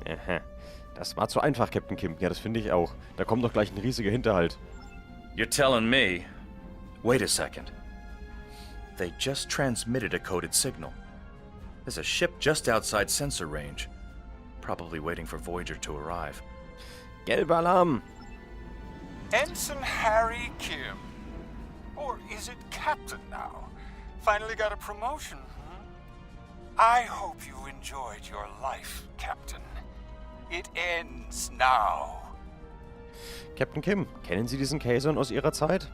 Aha. Das war zu einfach, Captain Kim. Ja, das finde ich auch. Da kommt doch gleich ein riesiger Hinterhalt. You're telling me... Wait a second. They just transmitted a coded signal. There's a ship just outside sensor range. Probably waiting for Voyager to arrive. Gelber Alarm! Ensign Harry Kim. Or is it Captain now? Finally got a promotion, hmm? I hope you enjoyed your life, Captain. It ends now. Captain Kim, kennen Sie diesen Kazon aus Ihrer Zeit?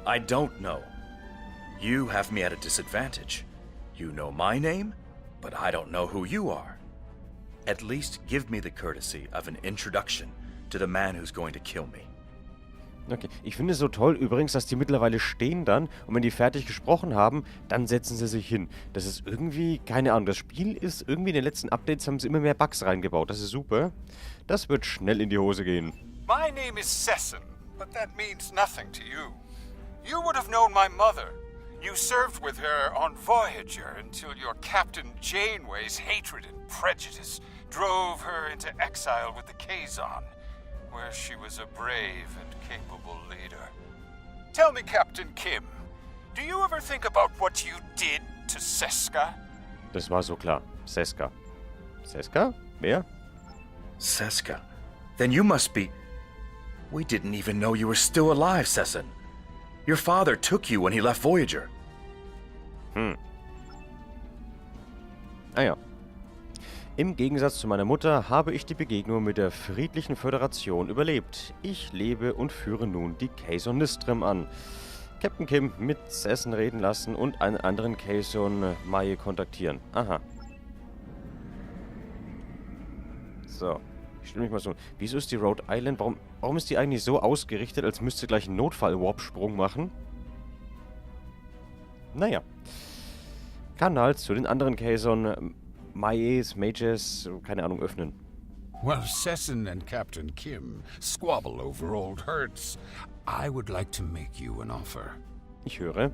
I don't know. You have me at a disadvantage. You know my name, but I don't know who you are. At least give me the courtesy of an introduction to the man who's going to kill me. Okay, ich finde es so toll übrigens, dass die mittlerweile stehen dann und wenn die fertig gesprochen haben, dann setzen sie sich hin. Das ist irgendwie, keine Ahnung, das Spiel ist irgendwie in den letzten Updates haben sie immer mehr Bugs reingebaut. Das ist super. Das wird schnell in die Hose gehen. My name is Sesson, but that means nothing to you. You would have known my mother. You served with her on Voyager until your Captain Janeway's hatred and prejudice drove her into exile with the Kazon, where she was a brave and capable leader. Tell me, Captain Kim, do you ever think about what you did to Seska? Das war so klar. Seska. Seska? Wer? Seska. Then you must be... We didn't even know you were still alive, Sesson. Your father took you when he left Voyager. Ah ja. Im Gegensatz zu meiner Mutter habe ich die Begegnung mit der friedlichen Föderation überlebt. Ich lebe und führe nun die Kazon Nistrim an. Captain Kim mit Sesson reden lassen und einen anderen Kazon Maye kontaktieren. Aha. So. Ich stelle mich mal so. Wieso ist die Rhode Island? Warum ist die eigentlich so ausgerichtet, als müsste sie gleich einen Notfall-Warp-Sprung machen? Naja. Kanal zu den anderen Kazon Majors, keine Ahnung, öffnen. While Sesson and Captain Kim squabble over old hurts, I would like to make you an offer. Ich höre.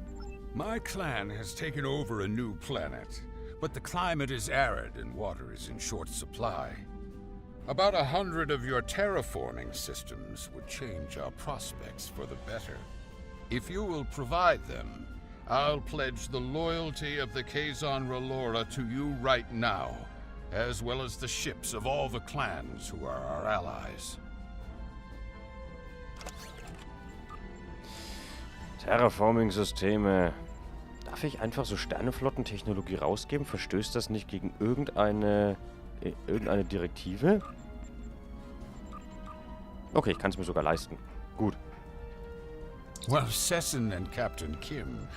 My clan has taken over a new planet, but the climate is arid and water is in short supply. About 100 of your terraforming systems would change our prospects for the better. If you will provide them, I'll pledge the loyalty of the Kazon Relora to you right now, as well as the ships of all the clans who are our allies. Terraforming-Systeme. Darf ich einfach so Sternenflottentechnologie rausgeben? Verstößt das nicht gegen irgendeine Direktive? Okay, ich kann es mir sogar leisten. Gut. Well, Sesson and Captain Kim,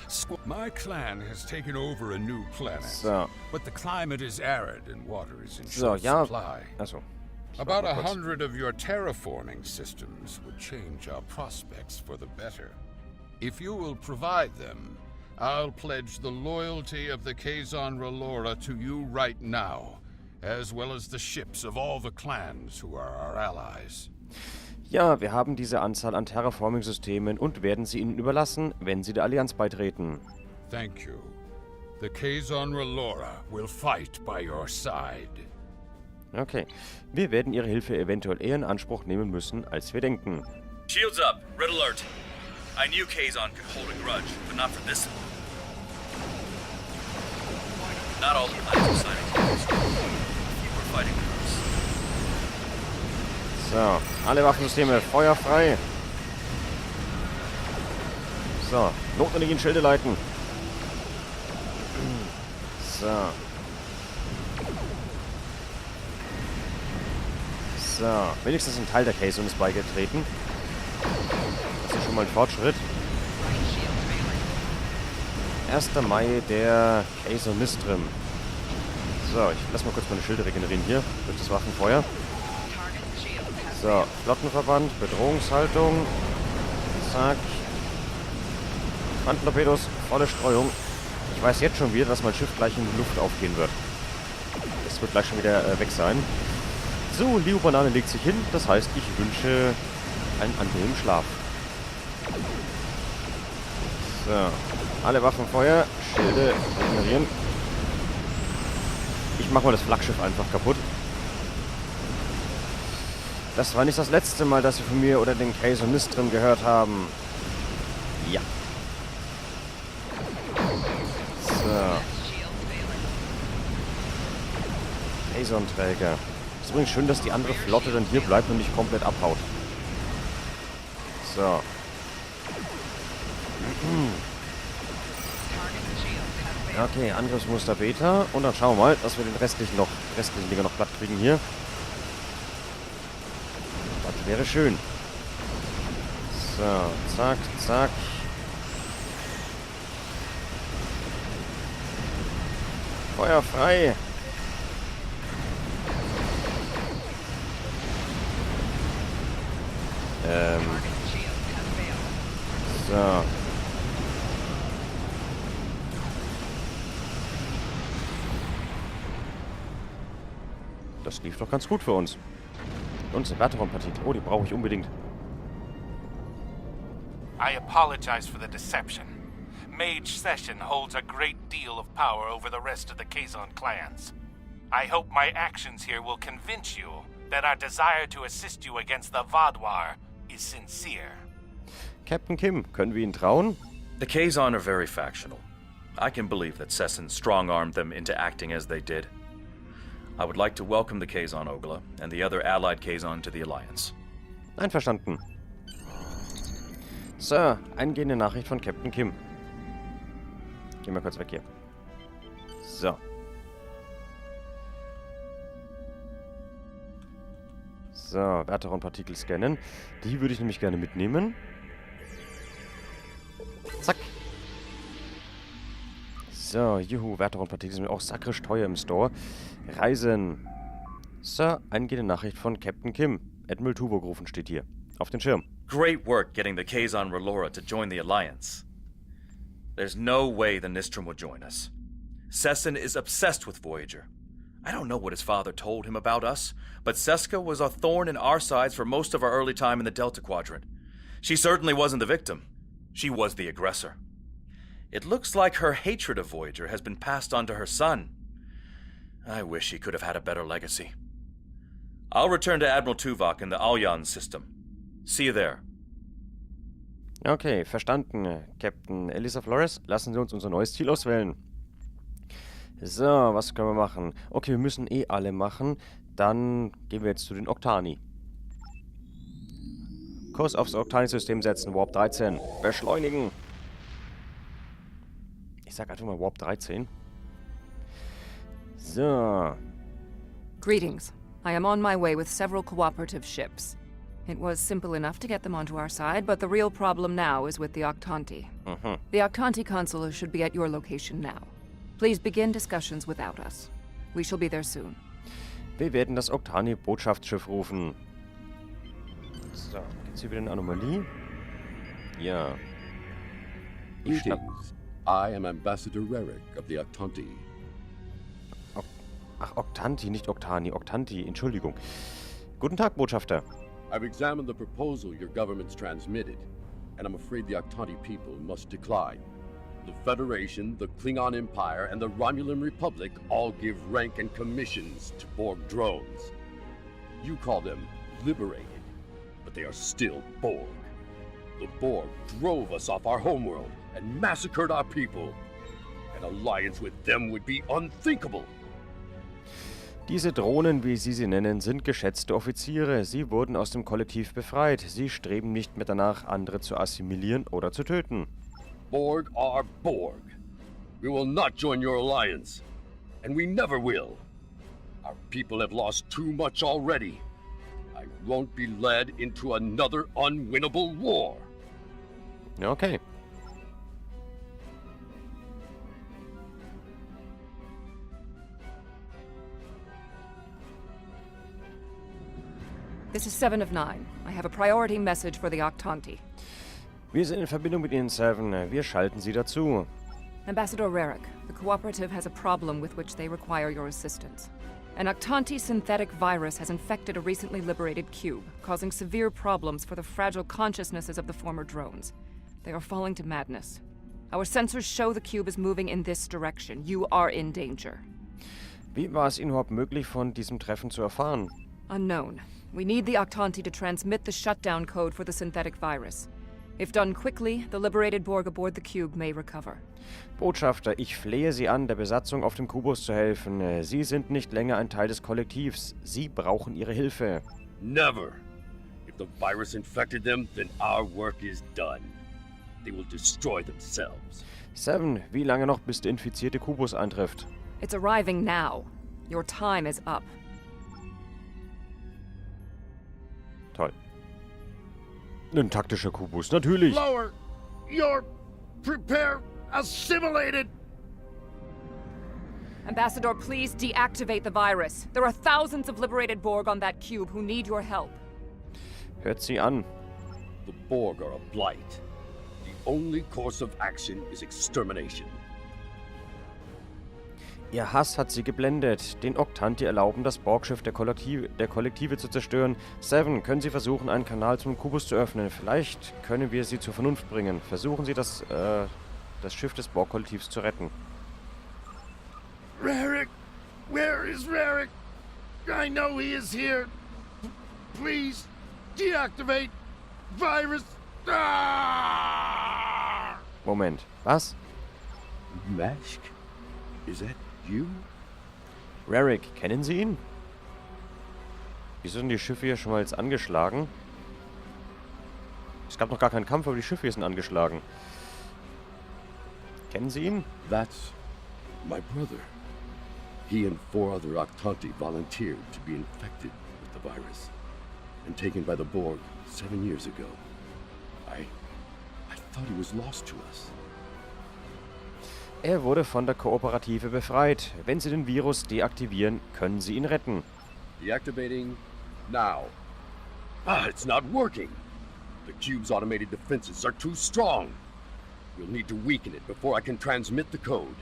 my clan has taken over a new planet, So. but the climate is arid and water is in So, short ja. supply. Achso. About 100 of your terraforming systems would change our prospects for the better. If you will provide them, I'll pledge the loyalty of the Kazon Relora to you right now, as well as the ships of all the clans who are our allies. Ja, wir haben diese Anzahl an Terraforming-Systemen und werden sie Ihnen überlassen, wenn Sie der Allianz beitreten. Thank you. The Kazon Relora will fight by your side. Okay. Wir werden Ihre Hilfe eventuell eher in Anspruch nehmen müssen, als wir denken. Shields up. Red alert. I knew Kazon could hold a grudge, but not for this. Not all the planets are signing terms. We're fighting with us. So, alle Waffensysteme, Feuer frei. So, notwendigen Schilde leiten. So. So, wenigstens ein Teil der Kazon ist beigetreten. Das ist schon mal ein Fortschritt. 1. Mai der Kazon Nistrim. So, ich lass mal kurz meine Schilde regenerieren hier durch das Waffenfeuer. So, Flottenverband, Bedrohungshaltung. Zack. Handtorpedos, volle Streuung. Ich weiß jetzt schon wieder, dass mein Schiff gleich in die Luft aufgehen wird. Das wird gleich schon wieder weg sein. So, Leo Banane legt sich hin. Das heißt, ich wünsche einen angenehmen Schlaf. So, alle Waffenfeuer, Schilde regenerieren. Ich mache mal das Flaggschiff einfach kaputt. Das war nicht das letzte Mal, dass Sie von mir oder den Kaisonistrim gehört haben. Ja. So. Kaison-Träger. Es ist übrigens schön, dass die andere Flotte dann hier bleibt und nicht komplett abhaut. So. Okay, Angriffsmuster Beta. Und dann schauen wir mal, dass wir den restlichen Dinger noch platt kriegen hier. Das wäre schön. So, zack, zack. Feuer frei. So. Das lief doch ganz gut für uns. Und eine Batteron-Partikel. Oh, die brauche ich unbedingt. I apologize for the deception. Mage Session holds a great deal of power over the rest of the Kazon clans. I hope my actions here will convince you that our desire to assist you against the Vaadwaur is sincere. Captain Kim, können wir ihn trauen? The Kazon are very factional. I can believe that Sesson strong-armed them into acting as they did. I would like to welcome the Kazon Ogla and the other allied Kazon to the Alliance. Einverstanden. So, eingehende Nachricht von Captain Kim. Gehen wir kurz weg hier. So. So, Werteron-Partikel scannen. Die würde ich nämlich gerne mitnehmen. Zack. So, juhu, Werteron-Partikel sind auch sakrisch teuer im Store. Reisen. So, eingehende Nachricht von Captain Kim. Admiral Tuvok gerufen steht hier. Auf den Schirm. Great work getting the Kazon Relora to join the Alliance. There's no way the Nistrim will join us. Sesson is obsessed with Voyager. I don't know what his father told him about us, but Seska was a thorn in our sides for most of our early time in the Delta Quadrant. She certainly wasn't the victim. She was the aggressor. It looks like her hatred of Voyager has been passed on to her son. I wish he could have had a better legacy. I'll return to Admiral Tuvok in the Alyan system. See you there. Okay, verstanden, Captain Elisa Flores. Lassen Sie uns unser neues Ziel auswählen. So, was können wir machen? Okay, wir müssen eh alle machen. Dann gehen wir jetzt zu den Oktani. Kurs aufs Oktani-System setzen. Warp 13. Beschleunigen. Ich sag einfach mal Warp 13. So. Greetings. I am on my way with several cooperative ships. It was simple enough to get them onto our side, but the real problem now is with the Octanti. The Octanti consul should be at your location now. Please begin discussions without us. We shall be there soon. Wir werden das Oktani-Botschaftsschiff rufen. So, gibt's hier wieder eine Anomalie? Ja. Ich schnapp... Greetings. I am Ambassador Rerick of the Octanti. Ach, Octanti, nicht Oktani. Octanti, Entschuldigung. Guten Tag, Botschafter. I've examined the proposal your government's transmitted, and I'm afraid the Octanti people must decline. The Federation, the Klingon Empire, and the Romulan Republic all give rank and commissions to Borg drones. You call them liberated, but they are still Borg. The Borg drove us off our homeworld and massacred our people. An alliance with them would be unthinkable. Diese Drohnen, wie Sie sie nennen, sind geschätzte Offiziere. Sie wurden aus dem Kollektiv befreit. Sie streben nicht mehr danach, andere zu assimilieren oder zu töten. Borg are Borg. We will not join your alliance. And we never will. Our people have lost too much already. I won't be led into another unwinnable war. Okay. This is 7 of 9. I have a priority message for the Octanti. Wir sind in Verbindung mit Ihnen, Seven. Wir schalten Sie dazu. Ambassador Rerick, the Cooperative has a problem with which they require your assistance. An Octanti synthetic virus has infected a recently liberated cube, causing severe problems for the fragile consciousnesses of the former drones. They are falling to madness. Our sensors show the cube is moving in this direction. You are in danger. Wie war es Ihnen überhaupt möglich, von diesem Treffen zu erfahren? Unknown. We need the Octanti to transmit the shutdown code for the synthetic virus. If done quickly, the liberated Borg aboard the Cube may recover. Botschafter, ich flehe Sie an, der Besatzung auf dem Kubus zu helfen. Sie sind nicht länger ein Teil des Kollektivs. Sie brauchen Ihre Hilfe. Never. If the virus infected them, then our work is done. They will destroy themselves. 7, wie lange noch, bis der infizierte Kubus eintrifft? It's arriving now. Your time is up. Toll. Ein taktischer Kubus, natürlich. Lower! You're... prepare... assimilated! Ambassador, please deactivate the virus. There are thousands of liberated Borg on that cube who need your help. Hört sie an. The Borg are a blight. The only course of action is extermination. Ihr Hass hat sie geblendet. Den Octanti erlauben, das Borgschiff der Kollektive zu zerstören. 7, können Sie versuchen, einen Kanal zum Kubus zu öffnen? Vielleicht können wir sie zur Vernunft bringen. Versuchen Sie, das Schiff des Borg-Kollektivs zu retten. Rarick! Where is Rarick? I know he is here. Please, deactivate virus. Ah! Moment, was? Mashk? Is that you? Rarick, kennen Sie ihn? Wieso sind die Schiffe hier schon mal jetzt angeschlagen? Es gab noch gar keinen Kampf, aber die Schiffe hier sind angeschlagen. Kennen Sie ihn? That's my brother. He and 4 other Octanti volunteered to be infected with the virus and taken by the Borg 7 years ago. I thought he was lost to us. Er wurde von der Kooperative befreit. Wenn Sie den Virus deaktivieren, können Sie ihn retten. Deactivating now. It's not working. The cube's automated defenses are too strong. We'll need to weaken it before I can transmit the code.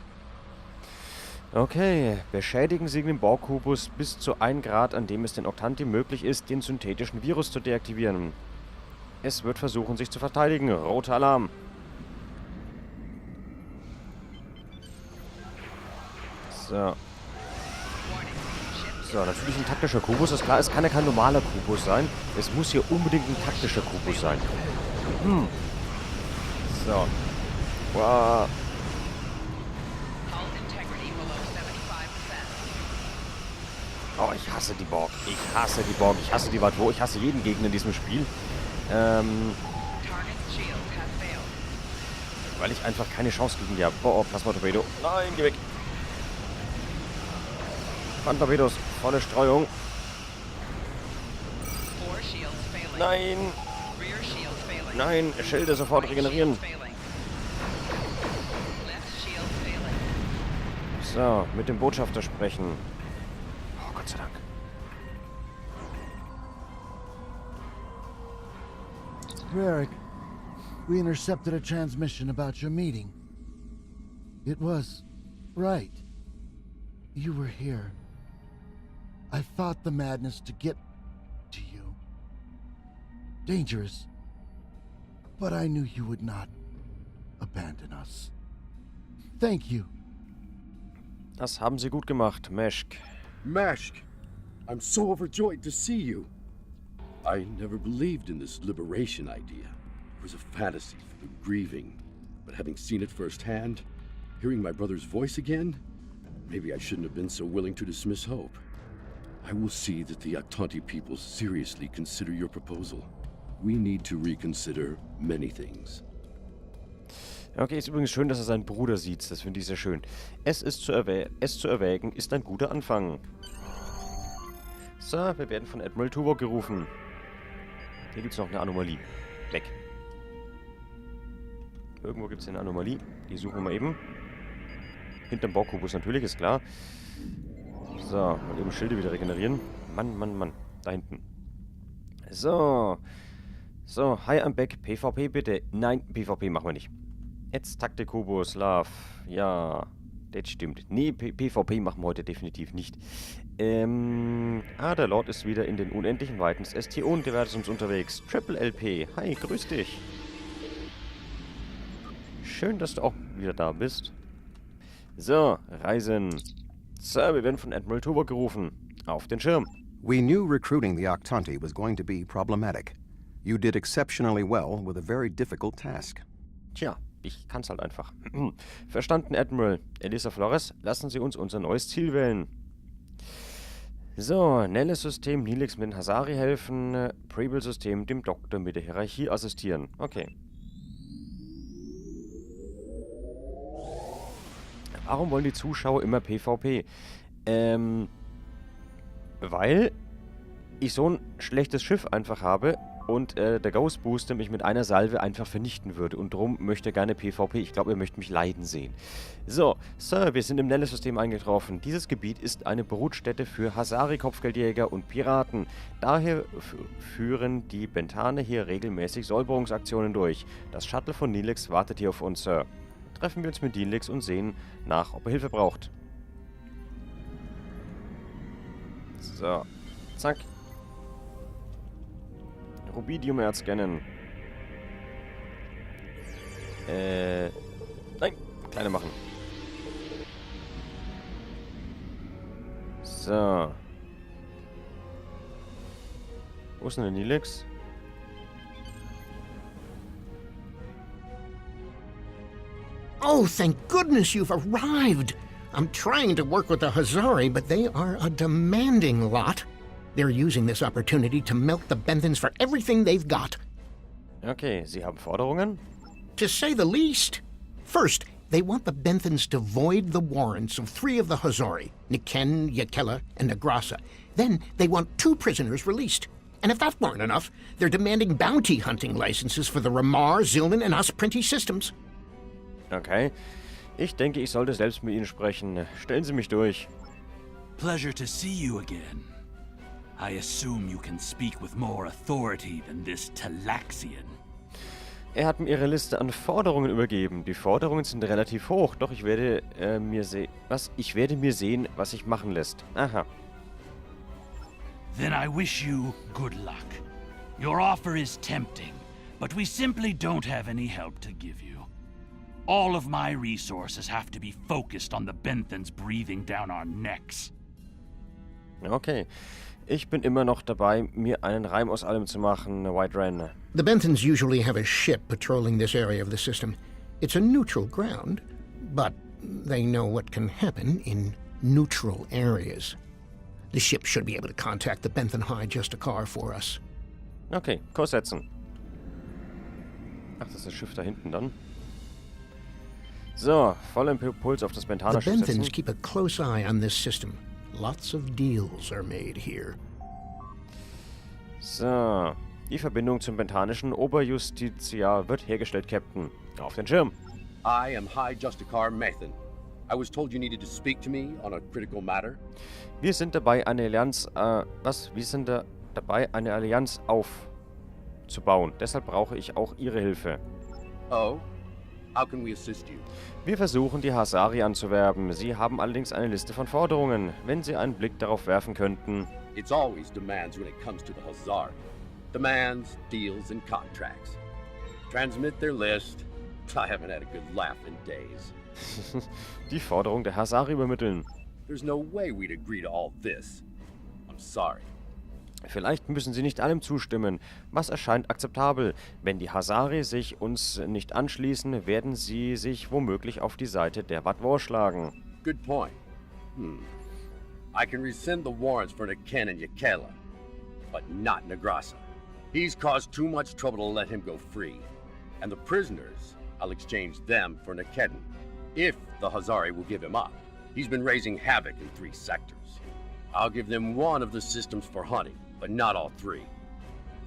Okay, beschädigen Sie den Borg-Kubus bis zu 1 Grad, an dem es den Octanti möglich ist, den synthetischen Virus zu deaktivieren. Es wird versuchen, sich zu verteidigen. Roter Alarm. So. So, natürlich ein taktischer Kubus, ist klar. Es kann ja kein normaler Kubus sein. Es muss hier unbedingt ein taktischer Kubus sein. So. Wow. Oh, ich hasse die Borg. Ich hasse die Borg. Ich hasse die Watwo. Ich hasse jeden Gegner in diesem Spiel. Weil ich einfach keine Chance gegen die habe. Oh, Plasma-Torpedo. Nein, geh weg. Torpedos, volle Streuung. Nein. Nein, Schilde sofort regenerieren. So, mit dem Botschafter sprechen. Oh, Gott sei Dank. Rarick, we intercepted a transmission about your meeting. It was right. You were here. I fought the madness to get to you. Dangerous. But I knew you would not abandon us. Thank you. Das haben Sie gut gemacht, Meshk. Mashk, I'm so overjoyed to see you. I never believed in this liberation idea. It was a fantasy for the grieving. But having seen it firsthand, hearing my brother's voice again, maybe I shouldn't have been so willing to dismiss hope. I will see that the Octanti people seriously consider your proposal. We need to reconsider many things. Okay, ist übrigens schön, dass er seinen Bruder sieht. Das finde ich sehr schön. Es zu erwägen ist ein guter Anfang. So, wir werden von Admiral Tuvok gerufen. Hier gibt es noch eine Anomalie. Weg. Irgendwo gibt es eine Anomalie. Die suchen wir mal eben. Hinterm Borg-Kubus natürlich, ist klar. So, mal eben Schilde wieder regenerieren. Mann, Mann, Mann. Da hinten. So. So, hi, I'm back. PvP bitte. Nein, PvP machen wir nicht. Jetzt Taktik-Kubus, Love. Ja, das stimmt. Nee, PvP machen wir heute definitiv nicht. Der Lord ist wieder in den unendlichen Weiten des STO-Universums unterwegs. Triple LP. Hi, grüß dich. Schön, dass du auch wieder da bist. So, Reisen. So, wir werden von Admiral Tuvok gerufen. Auf den Schirm. We knew recruiting the Octanti was going to be problematic. You did exceptionally well with a very difficult task. Tja, ich kann's halt einfach. Verstanden, Admiral. Elisa Flores, lassen Sie uns unser neues Ziel wählen. So, Nelles-System, Nilix mit den Hasari helfen, Preble-System dem Doktor mit der Hierarchie assistieren. Okay. Warum wollen die Zuschauer immer PvP? Weil ich so ein schlechtes Schiff einfach habe und der Ghost Booster mich mit einer Salve einfach vernichten würde. Und darum möchte er gerne PvP. Ich glaube, er möchte mich leiden sehen. So, Sir, wir sind im Nelles-System eingetroffen. Dieses Gebiet ist eine Brutstätte für Hasari-Kopfgeldjäger und Piraten. Daher führen die Bentane hier regelmäßig Säuberungsaktionen durch. Das Shuttle von Nilix wartet hier auf uns, Sir. Treffen wir uns mit Nilix und sehen nach, ob er Hilfe braucht. So, zack. Rubidium-Erz scannen. Nein, kleine machen. So. Wo ist denn der Nilix? Oh, thank goodness you've arrived! I'm trying to work with the Hazari, but they are a demanding lot. They're using this opportunity to milk the Benthans for everything they've got. Okay, Sie haben Forderungen? To say the least. First, they want the Benthans to void the warrants of 3 of the Hazari, Niken, Yakela, and Negrasa. Then they want 2 prisoners released. And if that weren't enough, they're demanding bounty hunting licenses for the Ramar, Zilnan, and Osprinti systems. Okay. Ich denke, ich sollte selbst mit Ihnen sprechen. Stellen Sie mich durch. Pleasure to see you again. I assume you can speak with more authority than this Talaxian. Er hat mir Ihre Liste an Forderungen übergeben. Die Forderungen sind relativ hoch, doch ich werde mir sehen, was sich machen lässt. Aha. Then I wish you good luck. Your offer is tempting, but we simply don't have any help to give you. All of my resources have to be focused on the Benthans breathing down our necks. Okay. Ich bin immer noch dabei, mir einen Reim aus allem zu machen, White Ren. The Benthans usually have a ship patrolling this area of the system. It's a neutral ground, but they know what can happen in neutral areas. The ship should be able to contact the Benthan High just a car for us. Okay, Kurs setzen. Ach, das ist das Schiff da hinten dann. So, voller Impuls auf das The Benthaner-Schiff Benthans setzen. keep a close eye on this system. Lots of deals are made here. So, die Verbindung zum bentanischen Oberjustiziar wird hergestellt, Captain. Auf den Schirm. I am High Justicar Mathan. I was told you needed to speak to me on a critical matter. Wir sind dabei, eine Allianz, Wir sind dabei, eine Allianz aufzubauen. Deshalb brauche ich auch Ihre Hilfe. Oh? How can we assist you? Wir versuchen, die Hasari anzuwerben. Sie haben allerdings eine Liste von Forderungen. Wenn Sie einen Blick darauf werfen könnten. It's always demands when it comes to the Hazar. Demands, deals, and contracts. Transmit their list. I haven't had a good laugh in days. Die Forderung der Hasari übermitteln. There's no way we'd agree to all this. I'm sorry. Vielleicht müssen Sie nicht allem zustimmen. Was erscheint akzeptabel? Wenn die Hasari sich uns nicht anschließen, werden sie sich womöglich auf die Seite der Vatwar schlagen. Good point. I can rescind the warrants for Niken and Yakela, but not Negrasa. He's caused too much trouble to let him go free. And the prisoners, I'll exchange them for Nikedin, if the Hazari will give him up. He's been raising havoc in 3 sectors. I'll give them 1 of the systems for hunting, but not all 3.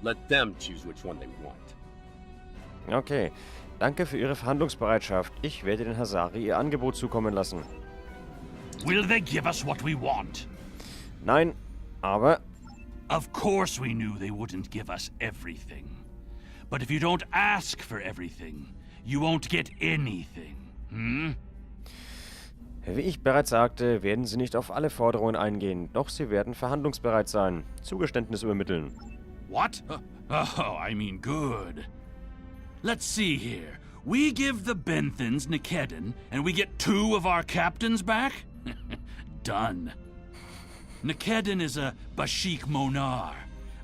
Let them choose which one they want. Okay. Danke für Ihre Verhandlungsbereitschaft. Ich werde den Hasari Ihr Angebot zukommen lassen. Will they give us what we want? Nein, aber... Of course we knew they wouldn't give us everything. But if you don't ask for everything, you won't get anything. Wie ich bereits sagte, werden Sie nicht auf alle Forderungen eingehen, doch Sie werden verhandlungsbereit sein. Zugeständnis übermitteln. What? Oh, I mean good. Let's see here. We give the Benthans Nikedin, and we get 2 of our captains back? Done. Nikedin is a Bashik Monar.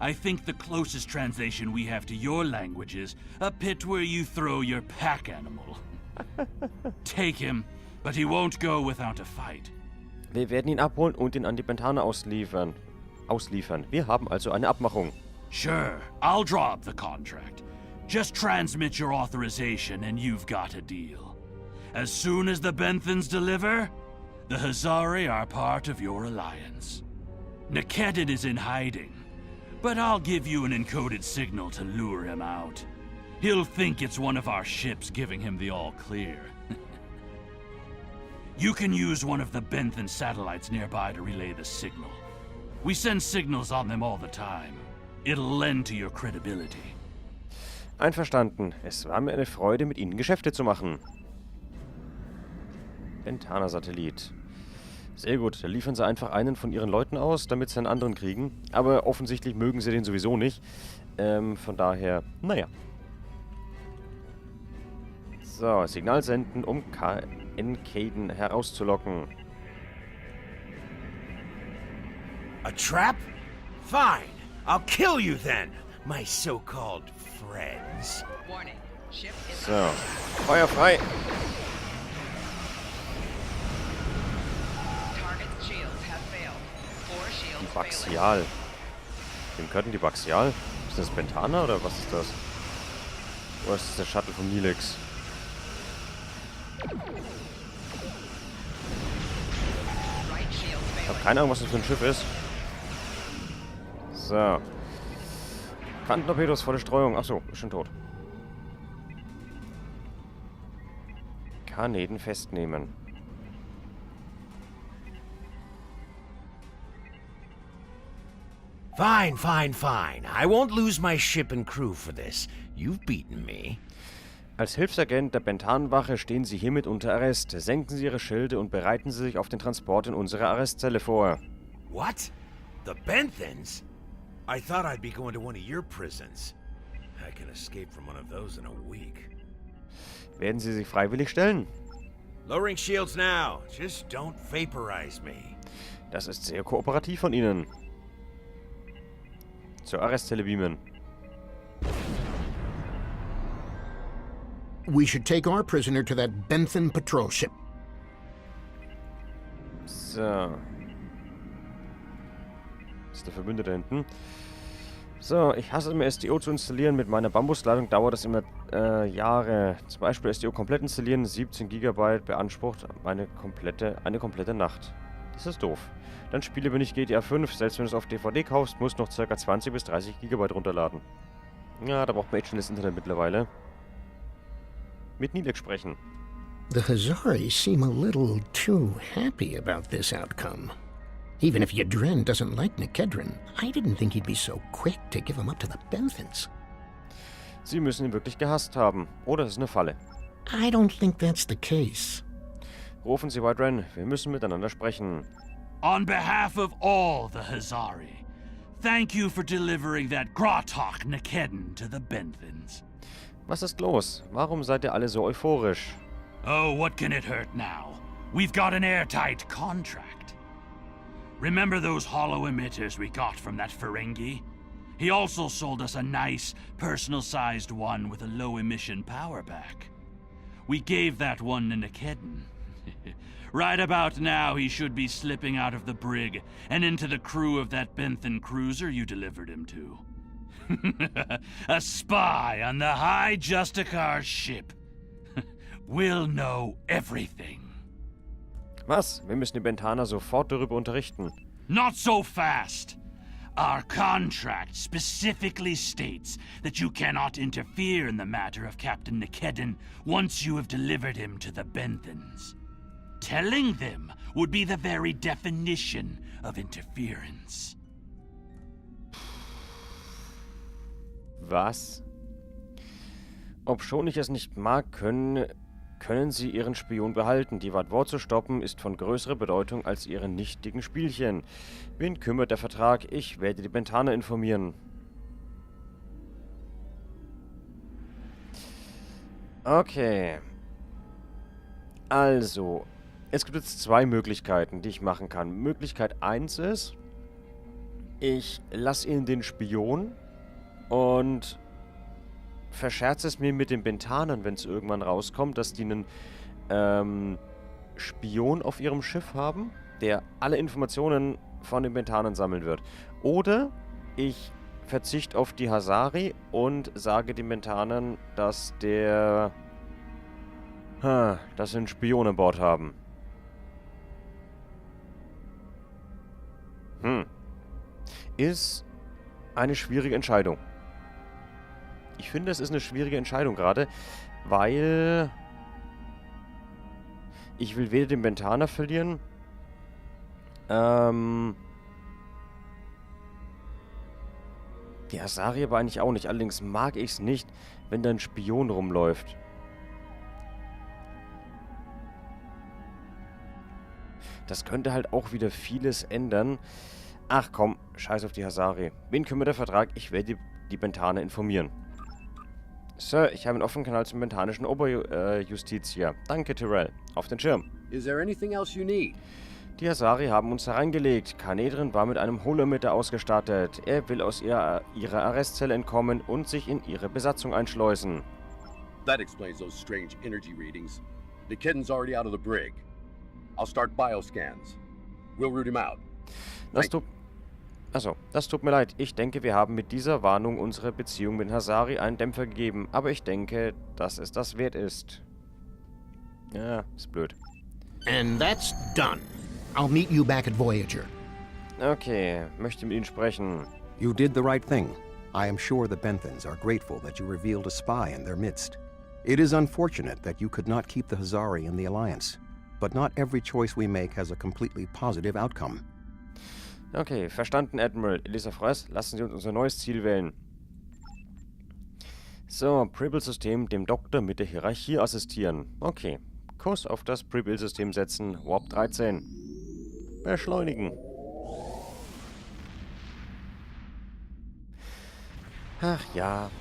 I think the closest translation we have to your language is a pit where you throw your pack animal. Take him, but he won't go without a fight. Wir werden ihn abholen und ihn an die Benthaner ausliefern. Wir haben also eine Abmachung. Sure, I'll draw up the contract. Just transmit your authorization and you've got a deal. As soon as the Benthans deliver, the Hazari are part of your alliance. Nikedin is in hiding, but I'll give you an encoded signal to lure him out. He'll think it's one of our ships giving him the all-clear. You can use one of the Benthan satellites nearby to relay the signal. We send signals on them all the time. It'll lend to your credibility. Einverstanden. Es war mir eine Freude, mit Ihnen Geschäfte zu machen. Benthaner Satellit. Sehr gut, da liefern Sie einfach einen von Ihren Leuten aus, damit Sie einen anderen kriegen. Aber offensichtlich mögen Sie den sowieso nicht. Von daher, naja. So, Signal senden, um Caden herauszulocken. A trap? Fine. I'll kill you then, my so-called friends. Warning. Ship is So, Feuer frei. Target's shields have failed. 4 shields Die failing. Baxial. Wem gehört denn die Baxial? Ist das Benthaner oder was ist das? Oder ist das der Shuttle von Nilix? Right shield Ich habe failing. keine Ahnung, was das für ein Schiff ist. So. Kantentorpedos, volle Streuung. Achso, ist schon tot. Kanäden festnehmen. Fine, fine, fine. I won't lose my ship and crew for this. You've beaten me. Als Hilfsagent der Benthanenwache stehen Sie hiermit unter Arrest. Senken Sie Ihre Schilde und bereiten Sie sich auf den Transport in unsere Arrestzelle vor. What? The Benthans? I thought I'd be going to one of your prisons. I can escape from one of those in a week. Werden Sie sich freiwillig stellen? Lowering shields now. Just don't vaporize me. Das ist sehr kooperativ von Ihnen. Zur Arrestzelle beamen. We should take our prisoner to that Benthan patrol ship. So. Ist der Verbündete hinten. So, ich hasse es immer SDO zu installieren. Mit meiner Bambusladung dauert das immer Jahre. Zum Beispiel SDO komplett installieren, 17 GB beansprucht eine komplette Nacht. Das ist doof. Dann spiele bin ich GTA 5, selbst wenn du es auf DVD kaufst, musst du noch ca. 20 bis 30 GB runterladen. Ja, da braucht man echt schon das Internet mittlerweile. Mit Nilix sprechen. The Hazari seem a little too happy about this outcome. Even if Yadren doesn't like Nikedrin, I didn't think he'd be so quick to give him up to the Benthans. Sie müssen ihn wirklich gehasst haben. Oder es ist eine Falle. I don't think that's the case. Rufen Sie White, wir müssen miteinander sprechen. On behalf of all the Hazari, thank you for delivering that Grotok Nikedin to the Benthans. Was ist los? Warum seid ihr alle so euphorisch? Oh, what can it hurt now? We've got an airtight contract. Remember those hollow emitters we got from that Ferengi? He also sold us a nice, personal-sized one with a low-emission power pack. We gave that one to Nikedin. Right about now, he should be slipping out of the brig and into the crew of that Benthan cruiser you delivered him to. A spy on the High Justicar ship. We'll know everything. Was? Wir müssen die Benthaner sofort darüber unterrichten. Not so fast. Our contract specifically states that you cannot interfere in the matter of Captain Nikedin once you have delivered him to the Benthans. Telling them would be the very definition of interference. Was? Obschon ich es nicht mag, können Sie Ihren Spion behalten. Die Wort zu stoppen ist von größerer Bedeutung als Ihre nichtigen Spielchen. Wen kümmert der Vertrag? Ich werde die Benthaner informieren. Okay. Also, es gibt jetzt zwei Möglichkeiten, die ich machen kann. Möglichkeit 1 ist, ich lasse ihnen den Spion und verscherze es mir mit den Bentanern, wenn es irgendwann rauskommt, dass die einen Spion auf ihrem Schiff haben, der alle Informationen von den Bentanern sammeln wird. Oder ich verzichte auf die Hasari und sage den Bentanern, dass dass sie einen Spion an Bord haben. Ist eine schwierige Entscheidung. Ich finde, es ist eine schwierige Entscheidung gerade, weil ich will weder den Bentaner verlieren, die Asari aber eigentlich auch nicht. Allerdings mag ich es nicht, wenn da ein Spion rumläuft. Das könnte halt auch wieder vieles ändern. Ach komm, scheiß auf die Hasari. Wen kümmert der Vertrag? Ich werde die Bentaner informieren. Sir, ich habe einen offenen Kanal zum bentanischen Oberjustizier. Danke, Tyrell. Auf den Schirm. Is there anything else you need? Die Hasari haben uns hereingelegt. Kanedrin war mit einem Holometer ausgestattet. Er will aus ihrer Arrestzelle entkommen und sich in ihre Besatzung einschleusen. That explains those strange energy readings. The kitten's already out of the brig. I'll start bioscans. We'll root him out. Das tut mir leid. Ich denke, wir haben mit dieser Warnung unsere Beziehung mit Hasari einen Dämpfer gegeben. Aber ich denke, dass es das wert ist. Ja, ist blöd. And that's done. I'll meet you back at Voyager. Okay, möchte mit Ihnen sprechen. You did the right thing. I am sure the Benthans are grateful that you revealed a spy in their midst. It is unfortunate that you could not keep the Hazari in the Alliance. But not every choice we make has a completely positive outcome. Okay, verstanden, Admiral. Elisa Fress, lassen Sie uns unser neues Ziel wählen. So, Preble-System dem Doktor mit der Hierarchie assistieren. Okay, Kurs auf das Preble-System setzen, Warp 13. Beschleunigen. Ach ja.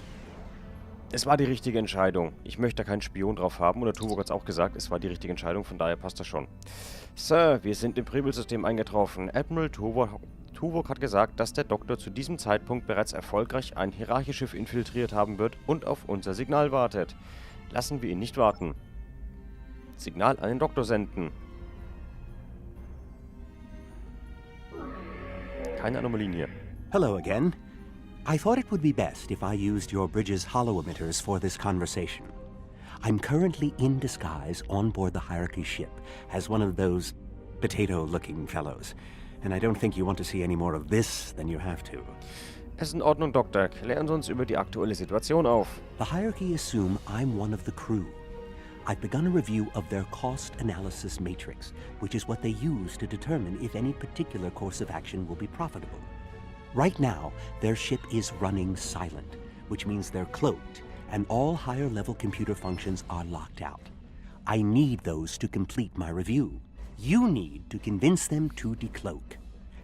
Es war die richtige Entscheidung. Ich möchte da keinen Spion drauf haben. Oder Tuvok hat es auch gesagt, es war die richtige Entscheidung, von daher passt das schon. Sir, wir sind im Preble-System eingetroffen. Admiral Tuvok hat gesagt, dass der Doktor zu diesem Zeitpunkt bereits erfolgreich ein Hierarchieschiff infiltriert haben wird und auf unser Signal wartet. Lassen wir ihn nicht warten. Signal an den Doktor senden. Keine Anomalien hier. Hello again. I thought it would be best if I used your bridge's hollow emitters for this conversation. I'm currently in disguise on board the Hierarchy ship as one of those potato-looking fellows, and I don't think you want to see any more of this than you have to. Es ist in Ordnung, Doktor. Klären Sie uns über die aktuelle Situation auf. The Hierarchy assume I'm one of the crew. I've begun a review of their cost analysis matrix, which is what they use to determine if any particular course of action will be profitable. Right now, their ship is running silent, which means they're cloaked, and all higher-level computer functions are locked out. I need those to complete my review. You need to convince them to decloak.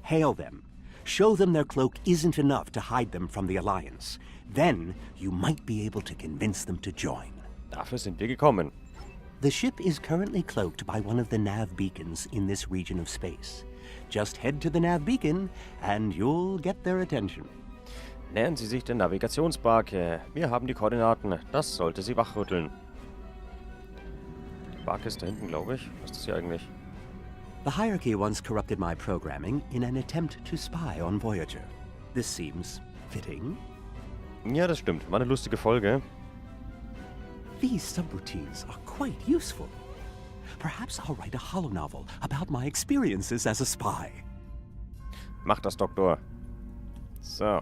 Hail them. Show them their cloak isn't enough to hide them from the Alliance. Then you might be able to convince them to join. Dafür sind wir gekommen. The ship is currently cloaked by one of the nav beacons in this region of space. Just head to the nav beacon and you'll get their attention. Nähern Sie sich der Navigationsbarke. Wir haben die Koordinaten. Das sollte Sie wachrütteln. Die Barke ist da hinten, glaube ich. Was ist das hier eigentlich? The Hierarchy once corrupted my programming in an attempt to spy on Voyager. This seems fitting. Ja, das stimmt. War eine lustige Folge. These subroutines are quite useful. Perhaps I'll write a holonovel about my experiences as a spy. Mach das, Doktor. So.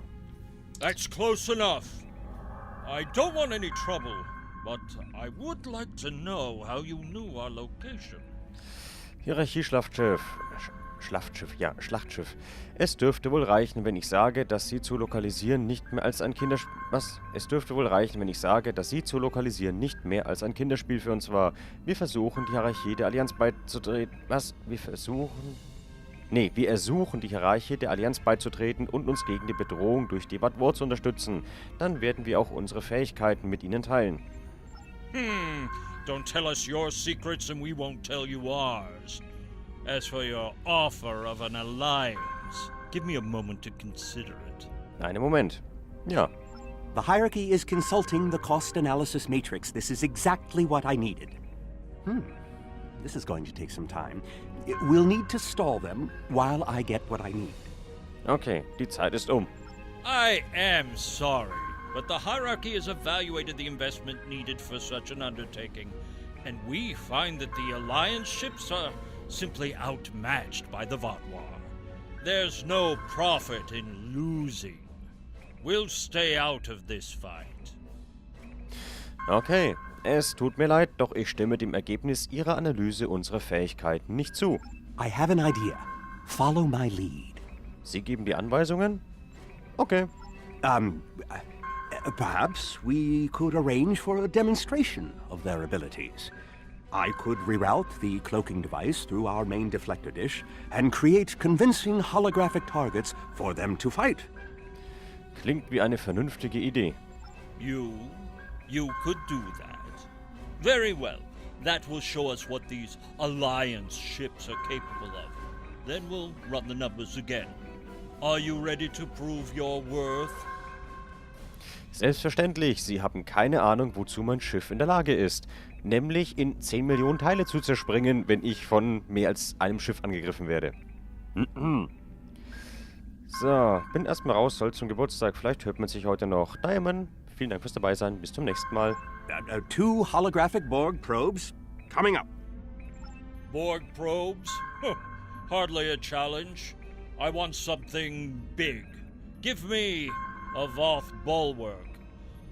That's close enough. I don't want any trouble, but I would like to know how you knew our location. Hierarchie-Schlachtschiff. Schlachtschiff. Es dürfte wohl reichen, wenn ich sage, dass Sie zu lokalisieren nicht mehr als ein Kinderspiel... Was? Es dürfte wohl reichen, wenn ich sage, dass Sie zu lokalisieren nicht mehr als ein Kinderspiel für uns war. Wir versuchen, die Hierarchie der Allianz beizutreten... Was? Wir ersuchen, die Hierarchie der Allianz beizutreten und uns gegen die Bedrohung durch die War zu unterstützen. Dann werden wir auch unsere Fähigkeiten mit Ihnen teilen. Don't tell us your secrets and we won't tell you ours. As for your offer of an alliance, Give me a moment to consider it. Einen Moment. Ja. The hierarchy is consulting the cost analysis matrix. This is exactly what I needed. This is going to take some time. We'll need to stall them while I get what I need. Okay, die Zeit ist um. I am sorry, but the hierarchy has evaluated the investment needed for such an undertaking, and we find that the Alliance ships are simply outmatched by the Vatwar. There's no profit in losing. We'll stay out of this fight. Okay, es tut mir leid, doch ich stimme dem Ergebnis Ihrer Analyse unserer Fähigkeiten nicht zu. I have an idea. Follow my lead. Sie geben die Anweisungen? Okay. Perhaps we could arrange for a demonstration of their abilities. I could reroute the cloaking device through our main deflector dish and create convincing holographic targets for them to fight. Klingt wie eine vernünftige Idee. You could do that. Very well. That will show us what these Alliance ships are capable of. Then we'll run the numbers again. Are you ready to prove your worth? Selbstverständlich, Sie haben keine Ahnung, wozu mein Schiff in der Lage ist. Nämlich in 10 Millionen Teile zu zerspringen, wenn ich von mehr als einem Schiff angegriffen werde. So, bin erstmal raus, soll zum Geburtstag. Vielleicht hört man sich heute noch. Diamond, vielen Dank fürs Dabeisein. Bis zum nächsten Mal. 2 holographic Borg probes coming up. Borg probes? Hardly a challenge. I want something big. Give me a Voth bulwark.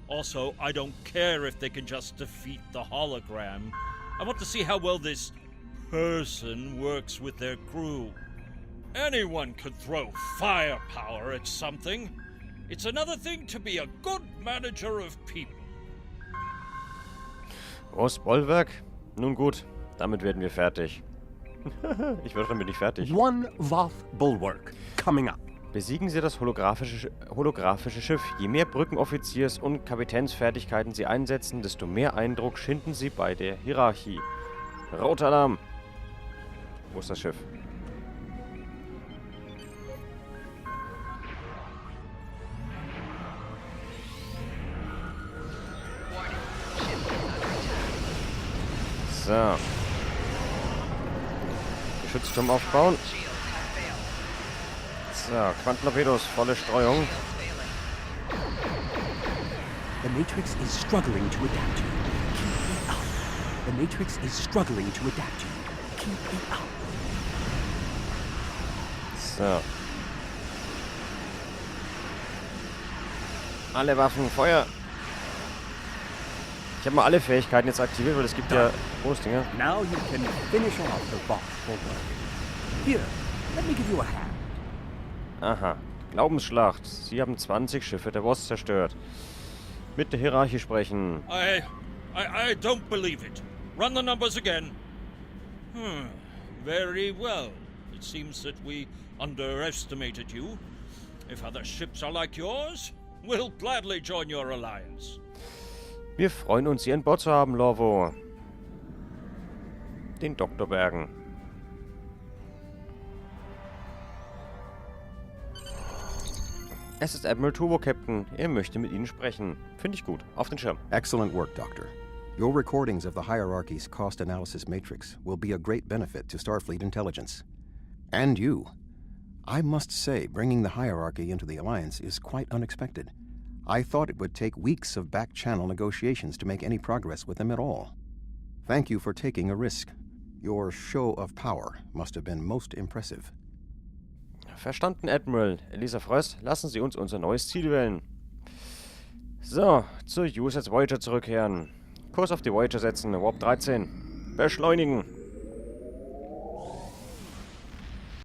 Also, I don't care if they can just defeat the hologram. I want to see how well this person works with their crew. Anyone could throw firepower at something. It's another thing to be a good manager of people. Großes Bollwerk? Nun gut, damit werden wir fertig. Ich werde damit nicht fertig. 1 Voth bulwark coming up. Besiegen Sie das holographische Schiff. Je mehr Brückenoffiziers- und Kapitänsfertigkeiten Sie einsetzen, desto mehr Eindruck schinden Sie bei der Hierarchie. Roter Alarm. Wo ist das Schiff? So. Geschützturm aufbauen. So, Quantentorpedos, volle Streuung. The Matrix is struggling to adapt to you. Keep it up. The Matrix is struggling to adapt to you. Keep it up. So. Alle Waffen, Feuer! Ich habe mal alle Fähigkeiten jetzt aktiviert, weil es gibt ja Großdinger. Now you can finish off the box bulwark. Here, let me give you a hand. Aha. Glaubensschlacht. Sie haben 20 Schiffe der Voth zerstört. Mit der Hierarchie sprechen. I don't believe it. Run the numbers again. Very well. It seems that we underestimated you. If other ships are like yours, we'll gladly join your alliance. Wir freuen uns, Sie an Bord zu haben, Lorvo. Den Doktor bergen. Es ist Admiral Turbo, Captain. Er möchte mit Ihnen sprechen. Finde ich gut. Auf den Schirm. Excellent work, Doctor. Your recordings of the hierarchy's cost analysis matrix will be a great benefit to Starfleet intelligence. And you. I must say, bringing the hierarchy into the Alliance is quite unexpected. I thought it would take weeks of back-channel negotiations to make any progress with them at all. Thank you for taking a risk. Your show of power must have been most impressive. Verstanden, Admiral. Elisa Fröss, lassen Sie uns unser neues Ziel wählen. So, zur USS Voyager zurückkehren. Kurs auf die Voyager setzen, Warp 13. Beschleunigen.